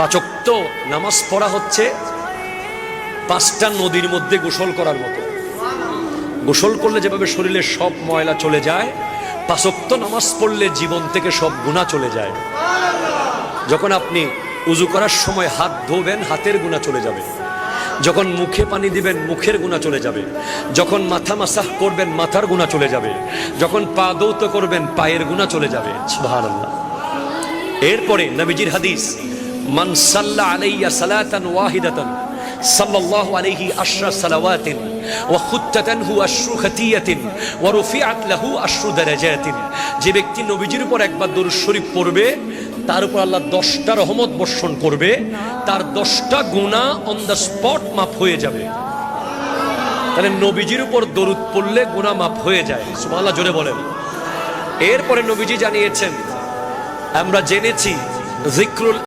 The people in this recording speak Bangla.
পাঁচ ওয়াক্ত নামাজ পড়া হচ্ছে পাঁচটা নদীর মধ্যে গোসল করার মতো। গোসল করলে যেভাবে শরীরের সব ময়লা চলে যায়, পাঁচ ওয়াক্ত নামাজ পড়লে জীবন থেকে সব গুনাহ চলে যায়। যখন আপনি উযু করার সময় হাত ধোবেন, হাতের গুনাহ চলে যাবে। যখন মুখে পানি দিবেন, মুখের গুনাহ চলে যাবে। যখন মাথা মাসাহ করবেন, মাথার গুনাহ চলে যাবে। যখন পা দৌত করবেন, পায়ের গুনাহ চলে যাবে। সুবহানাল্লাহ। এরপরে নবীজির হাদিস, মান সাল্লা আলাইয়া সালাতান ওয়াহিদাতান সাল্লাল্লাহু আলাইহি আশরা সালাওয়াতিন ওয়া খুত্তাতানহু আশরু খাতিয়াতিন ওয়া রুফিআত লাহু আশরু দারাজাতিন। যে ব্যক্তি নবীজির উপর একবার দরুদ শরীফ পড়বে, তার উপর আল্লাহ 10টা রহমত বর্ষণ করবে, তার 10টা গুনাহ অন দ্য স্পট মাফ হয়ে যাবে। তাহলে নবীজির উপর দরুদ পড়লে গুনাহ মাফ হয়ে যায়। সুবহানাল্লাহ, জোরে বলেন। এরপরে নবীজি জানিয়েছেন, আমরা জেনেছি জিক্রুল